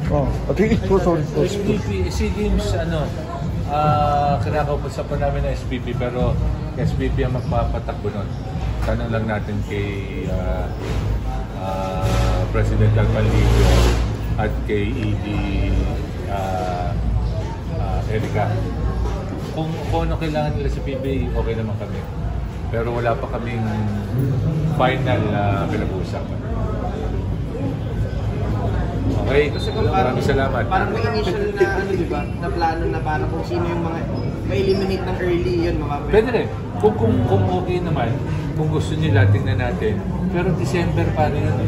Oh, okay. Sorry. SPP, SEA Games, kinakaupasan pa namin ng SPP, pero SPP ang magpapatakbo nun. Tanong lang natin kay President Almanligo at kay ED Erica. Kung ano kailangan nila sa PBA, okay naman kami. Pero wala pa kaming final na pinag-uusapan. Okay, maraming salamat. Parang may initial na diba, na plano na parang kung sino yung mga ma-eliminate ng early yun, mapapagod. Pwede rin. Kung okay naman, kung gusto nila, tingnan natin. Pero December pa rin yun.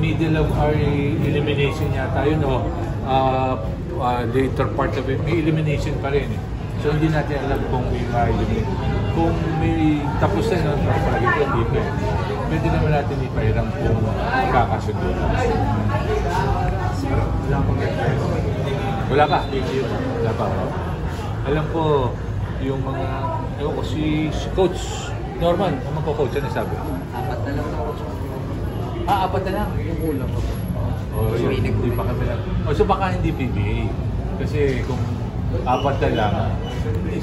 Middle of our elimination yata yun, o later part of it, may elimination pa rin. So hindi natin alam kung may ma-eliminate. Kung may tapos na yun, palagi ko, hindi pa. Pwede naman natin ipahirang kung kakasundo. Wala pa? Wala pa. Alam ko, yung mga, ewan ko, si Coach Norman, ang magko-coach, ano sabi? 4 na lang na coach. 4 na lang? Yung kulang ko. Oh, yun, hindi pa kami lang. So baka hindi PBA. Kasi kung 4 na lang,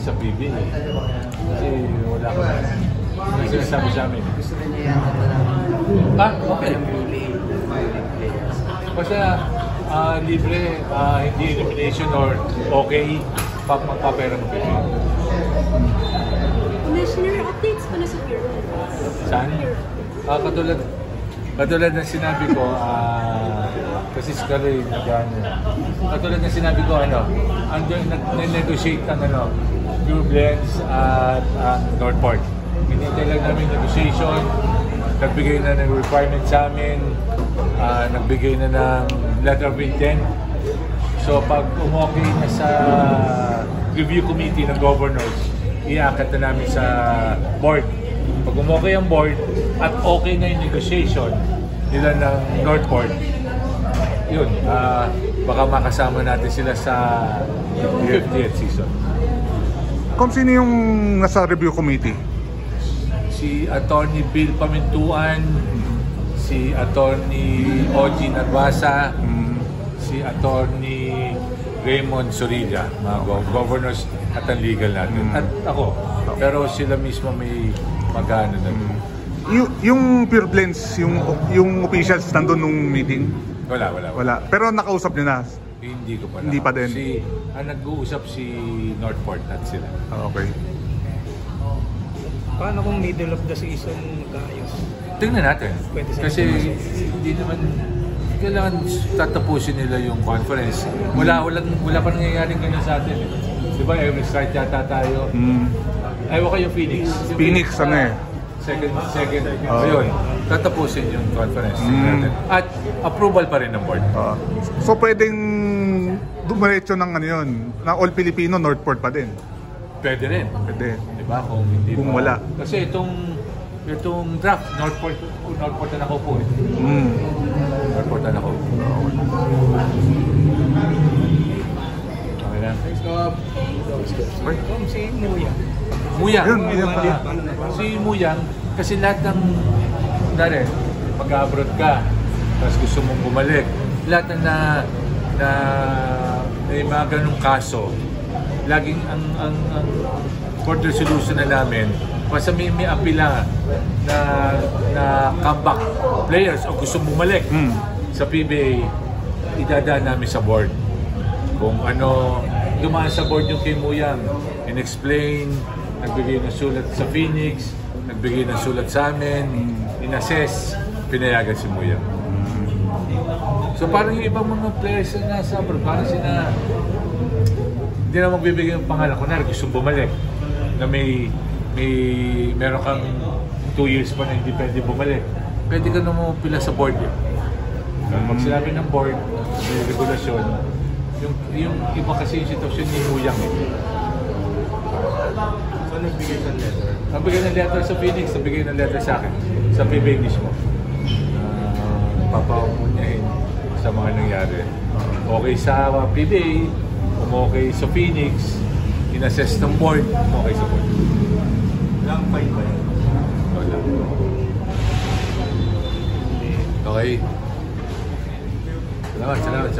sa PBA. Kasi wala ka na. Ano sinasabi sa amin? Gusto na niya yata na lang. Okay. Basta libre, hindi elimination or okay, magpapera ng PBA. Commissioner, updates pa na sa Bureau. Saan? Katulad ng sinabi ko, kasi Scarlett katulad ng sinabi ko, nag-negotiate ang Pure Blends at Northport. Hinintay lang namin negotiation, nagbigay na ng requirement sa amin, nagbigay na ng letter of intent. So pag umokay na sa review committee ng governors, iaakit na namin sa board. Pag umokay ang board at okay na yung negotiation nila ng Northport, yun, baka makasama natin sila sa 50th season. Kung sino yung nasa review committee? Si Attorney Bill Pamintuan, si Attorney Oji Narvasa, si Attorney Raymond Sorilla, mga governors at ang legal natin. At ako. Pero sila mismo may magano na. Yung Pure Blends, yung officials nandun nung meeting? Wala. Pero nakausap niyo na? Hindi ko pa. Hindi pa din? Nag-uusap si Northport at sila. Okay. Paano kung middle of the season magkaayos? Tingnan natin. Kasi hindi naman kailangan tatapusin nila yung conference. Wala pa nangyayaring ganyan sa atin. Di ba, every start yata tayo. Ayaw kayo Phoenix. Phoenix, Second. Ayun, tatapusin yung conference. At approval pa rin ng board. So pwedeng dumiretso ng ng All Filipino, Northport pa din? Pwede rin. Pwede. Diba? Kung wala. Kasi itong draft, Northport na nakaupo. Northport na nakaupo. Okay na. Si Muyang. Si Muyang, kasi lahat ng mag-abroad ka, tapos gusto mong bumalik, lahat na may mga ganong kaso, laging ang court resolution na namin, basta may apila na comeback players o gusto bumalik sa PBA, idadaan namin sa board. Kung dumaan sa board yung kay Muyang, in-explain, nagbigay ng sulat sa Phoenix, nagbigay ng sulat sa amin, in-assess, pinayagan si Muyang. So parang yung ibang mga players na nasa abroad, parang hindi na magbibigay ng pangalan. Kunwari, gusto bumalik na meron kang 2 years pa na hindi pwede bumalik. Pwede ka naman pila sa board. Pag sinabi ng board, may regulasyon, yung iba kasi yung sitwasyon ni Muyang. So nagbigay ng letter? Nagbigay ng letter sa Phoenix, nagbigay ng letter sa akin, sa PBA mismo. Papamunyahin sa mga nangyari. Okay sa PBA, okay sa Phoenix, in-assess ng board, okay sa board. Lang fine ba yan? Wala. Okay. Salamat.